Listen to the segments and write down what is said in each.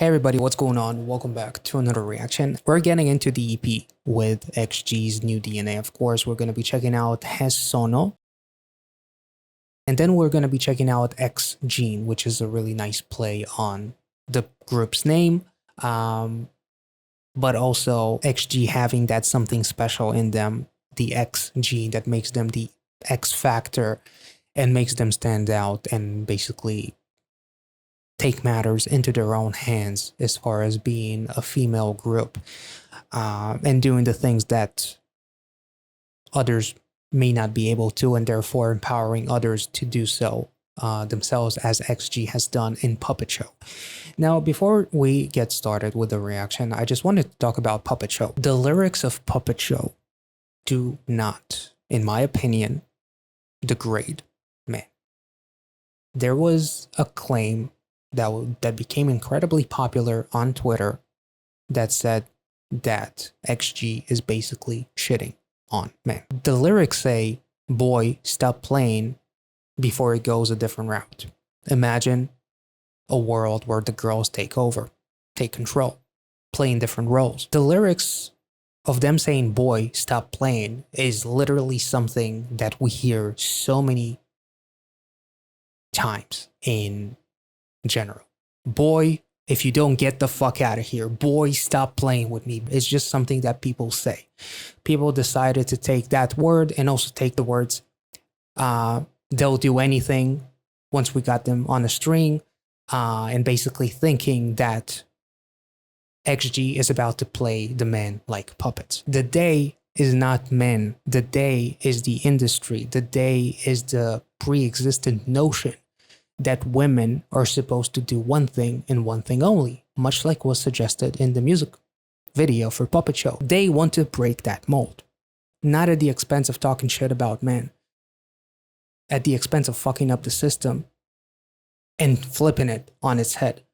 Hey everybody, what's going on? Welcome back to another reaction. We're getting into the EP with XG's new DNA. Of course, we're going to be checking out HESONOO. And then we're going to be checking out X Gene, which is a really nice play on the group's name. But also XG having that something special in them, the X gene that makes them the X factor and makes them stand out and basically take matters into their own hands as far as being a female group and doing the things that others may not be able to, and therefore empowering others to do so themselves, as XG has done in Puppet Show. Now, before we get started with the reaction, I just wanted to talk about Puppet Show. The lyrics of Puppet Show do not, in my opinion, degrade men. There was a claim that became incredibly popular on Twitter that said that XG is basically shitting on men. The lyrics say, "Boy, stop playing before it goes a different route. Imagine a world where the girls take over, take control, playing different roles." The lyrics of them saying, "Boy, stop playing," is literally something that we hear so many times in general. Boy, if you don't get the fuck out of here, boy, stop playing with me. It's just something that people say. People decided to take that word and also take the words, they'll do anything once we got them on a string, and basically thinking that XG is about to play the men like puppets. The day is not men. The day is the industry. The day is the pre-existent notion that women are supposed to do one thing and one thing only, much like was suggested in the music video for Puppet Show. They want to break that mold, not at the expense of talking shit about men, at the expense of fucking up the system and flipping it on its head.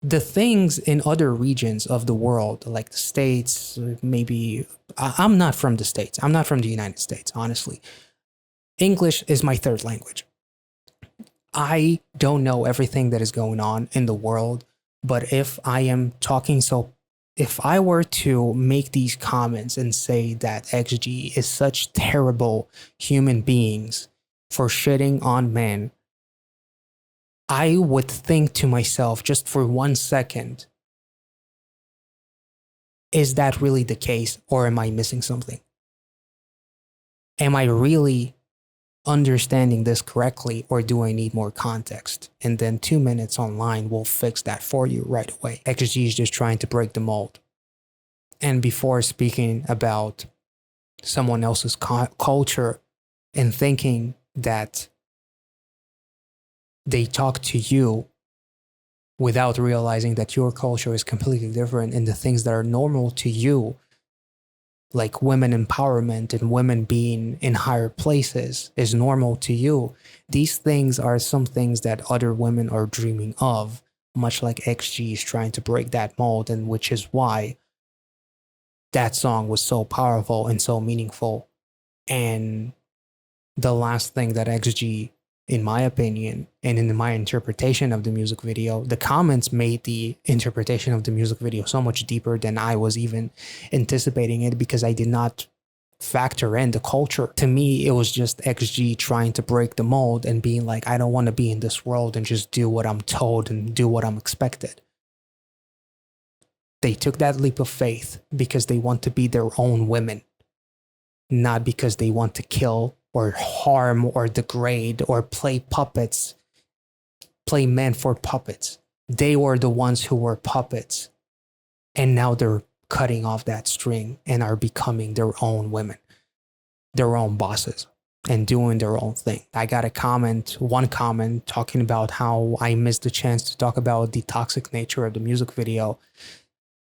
The things in other regions of the world, like the States, maybe, I'm not from the States. I'm not from the United States, honestly. English is my third language. I don't know everything that is going on in the world, but if I were to make these comments and say that XG is such terrible human beings for shitting on men, I would think to myself just for 1 second, is that really the case, or am I missing something? Am I really understanding this correctly, or do I need more context? And then 2 minutes online will fix that for you right away. XG is just trying to break the mold. And before speaking about someone else's culture and thinking that they talk to you without realizing that your culture is completely different, and the things that are normal to you, like women empowerment and women being in higher places, is normal to you. These things are some things that other women are dreaming of, much like XG is trying to break that mold, and which is why that song was so powerful and so meaningful. And the last thing that XG, in my opinion, and in my interpretation of the music video, the comments made the interpretation of the music video so much deeper than I was even anticipating it, because I did not factor in the culture. To me, it was just XG trying to break the mold and being like, I don't want to be in this world and just do what I'm told and do what I'm expected. They took that leap of faith because they want to be their own women, not because they want to kill or harm or degrade or play puppets, play men for puppets. They were the ones who were puppets, and now they're cutting off that string and are becoming their own women, their own bosses, and doing their own thing. I got one comment talking about how I missed the chance to talk about the toxic nature of the music video,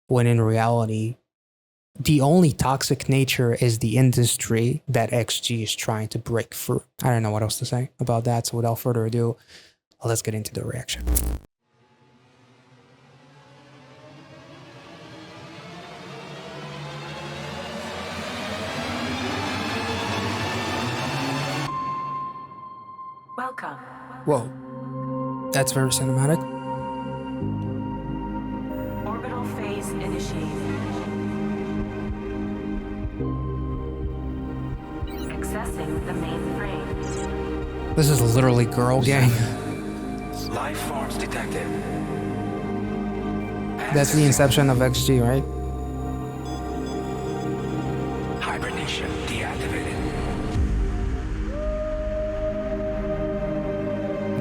when in reality, the only toxic nature is the industry that XG is trying to break through. I don't know what else to say about that, so without further ado, let's get into the reaction. Welcome. Whoa, that's very cinematic. phase initiated. Accessing the main frame. This is literally Girl Gang. Life forms detected. That's the inception of XG, right? Hibernation deactivated.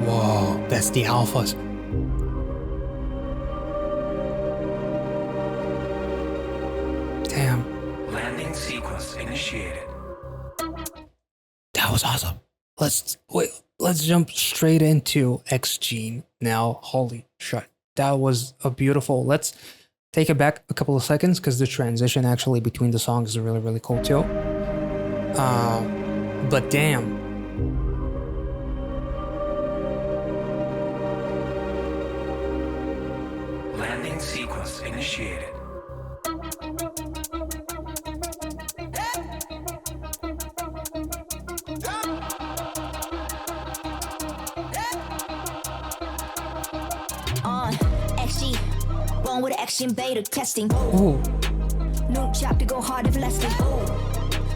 Whoa, that's the alphas. Damn. Landing sequence initiated. That was awesome. Let's jump straight into X Gene now. Holy shit. That was a beautiful. Let's take it back a couple of seconds because the transition actually between the songs is really, really cool too. But damn. Landing sequence initiated. XG, born with action beta testing. Ooh. New chapter go hard if lasting.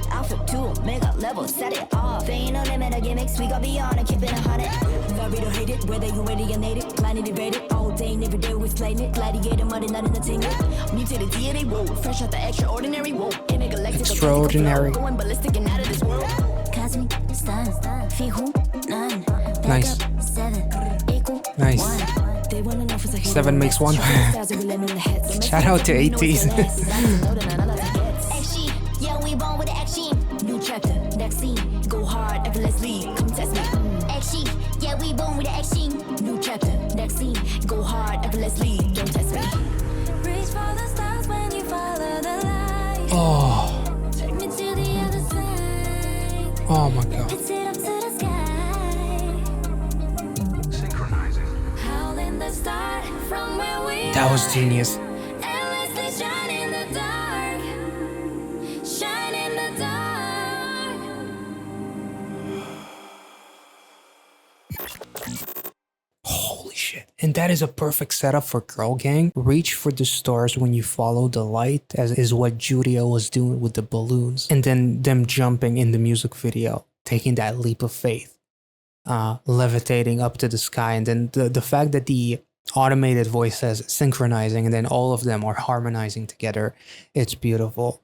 Alpha 2, mega level, set it off. There ain't no limit of gimmicks, we go beyond and keep it 100. Varied or hated, whether you ready or native. Planet invaded, all day, every day we explain it. Gladiator, muddy, not entertainment. Mutated DNA, whoa, fresh out the extraordinary, whoa. Intergalactic, Extraordinary. Going ballistic and out of this world. Cosmic, stun, fee who, none. Nice. 7, equal, Nice. 1. They wanna know if it's a 7 makes 1. Shout out to 80s. XG, yeah, we born with the action. New chapter, next scene. Go hard, effortlessly. Come test me. XG, yeah, we born with the action. New chapter, next scene. Go hard, effortlessly. Don't test me. Reach for the stars when you follow the light. Oh. Take me to the other side. Oh my god. It's it up to the sky. Synchronizing. Howling the start from where we That was genius. endlessly shine in the dark. Shine in the dark. Holy shit. And that is a perfect setup for Girl Gang. Reach for the stars when you follow the light, as is what Julia was doing with the balloons. And then them jumping in the music video, taking that leap of faith, levitating up to the sky. And then the fact that the automated voice says synchronizing, and then all of them are harmonizing together. It's beautiful.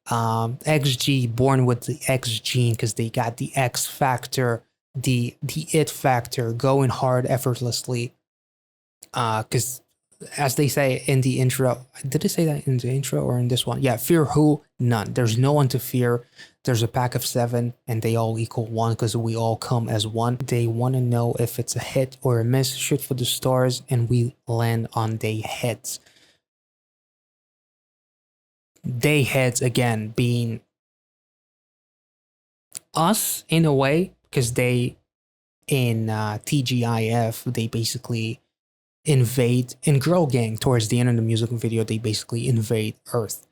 XG, born with the X gene, because they got the X factor, the it factor, going hard effortlessly. Because as they say in the intro, did they say that in the intro or in this one? Yeah, fear who? None. There's no one to fear. There's a pack of 7 and they all equal 1 because we all come as one. They want to know if it's a hit or a miss. Shoot for the stars and we land on they heads. They heads again being us in a way, because they in TGIF they basically invade. In Girl Gang towards the end of the music video they basically invade Earth,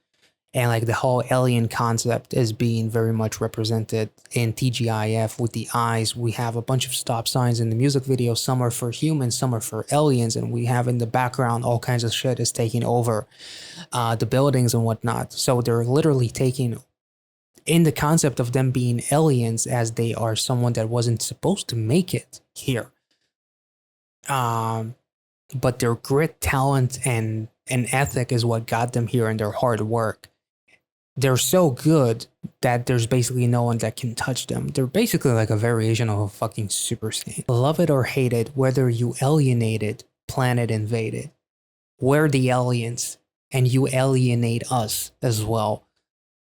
and like the whole alien concept is being very much represented in TGIF with the eyes. We have a bunch of stop signs in the music video. Some are for humans, some are for aliens, and we have in the background all kinds of shit is taking over the buildings and whatnot. So they're literally taking in the concept of them being aliens, as they are someone that wasn't supposed to make it here. But their grit, talent, and ethic is what got them here, and their hard work. They're so good that there's basically no one that can touch them. They're basically like a variation of a fucking Super Saiyan. Love it or hate it, whether you alienated, planet invaded. We're the aliens, and you alienate us as well.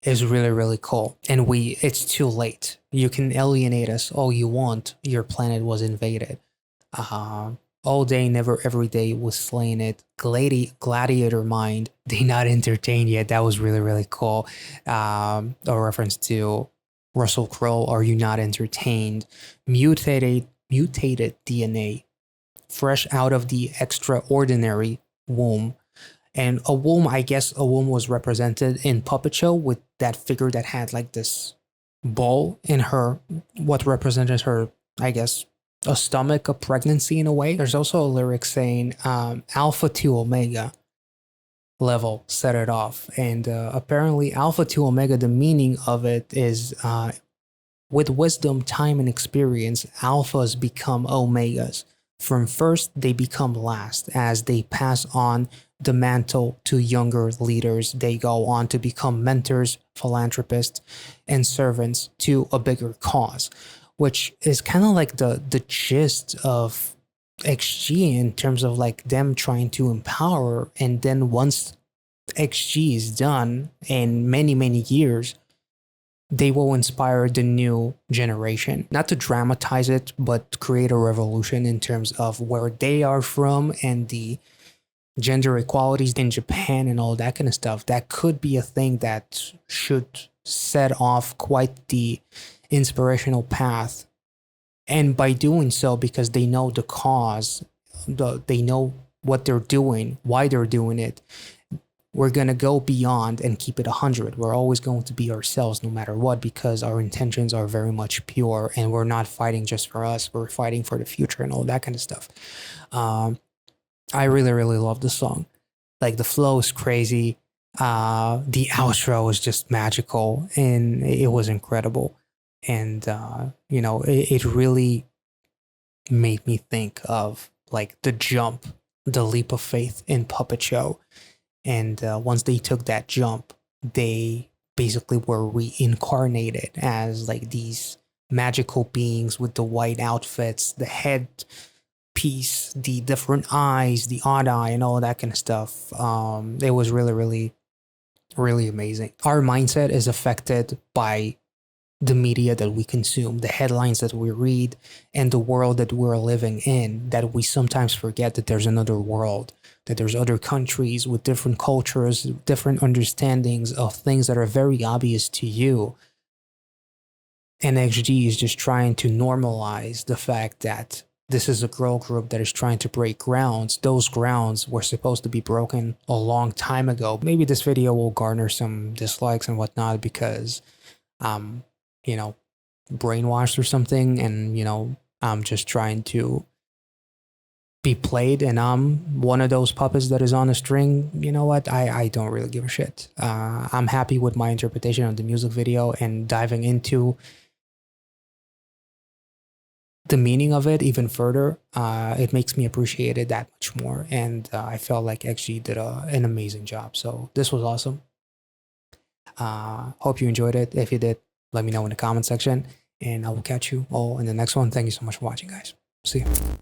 Is really, really cool. And it's too late. You can alienate us all you want. Your planet was invaded. All day, never every day was slaying it. Gladiator mind, they not entertained yet. That was really, really cool. A reference to Russell Crowe, are you not entertained? Mutated DNA, fresh out of the extraordinary womb. And a womb, I guess a womb was represented in Puppet Show with that figure that had like this ball in her, what represented her, I guess, a stomach, a pregnancy in a way. There's also a lyric saying Alpha to Omega. level set it off. And apparently Alpha to Omega, the meaning of it is with wisdom, time, and experience, alphas become omegas. From first, they become last. As they pass on the mantle to younger leaders, they go on to become mentors, philanthropists, and servants to a bigger cause, which is kind of like the gist of XG in terms of like them trying to empower. And then once XG is done in many, many years, they will inspire the new generation. Not to dramatize it, but create a revolution in terms of where they are from and the gender equalities in Japan and all that kind of stuff. That could be a thing that should set off quite the inspirational path. And by doing so, because they know the cause, they know what they're doing, why they're doing it, we're going to go beyond and keep it 100. We're always going to be ourselves no matter what, because our intentions are very much pure and we're not fighting just for us. We're fighting for the future and all that kind of stuff. I really, really love the song. Like the flow is crazy. The outro is just magical and it was incredible. And, you know, it really made me think of like the jump, the leap of faith in Puppet Show. And once they took that jump, they basically were reincarnated as like these magical beings with the white outfits, the head piece, the different eyes, the odd eye, and all that kind of stuff. It was really, really, really amazing. Our mindset is affected by the media that we consume, the headlines that we read, and the world that we're living in, that we sometimes forget that there's another world, that there's other countries with different cultures, different understandings of things that are very obvious to you. And XG is just trying to normalize the fact that this is a girl group that is trying to break grounds. Those grounds were supposed to be broken a long time ago. Maybe this video will garner some dislikes and whatnot because you know, brainwashed or something, and you know, I'm just trying to be played and I'm one of those puppets that is on a string. You know what, I don't really give a shit. I'm happy with my interpretation of the music video and diving into the meaning of it even further. It makes me appreciate it that much more, and I felt like XG did an amazing job. So this was awesome. Hope you enjoyed it. If you did, let me know in the comment section, and I will catch you all in the next one. Thank you so much for watching, guys. See you.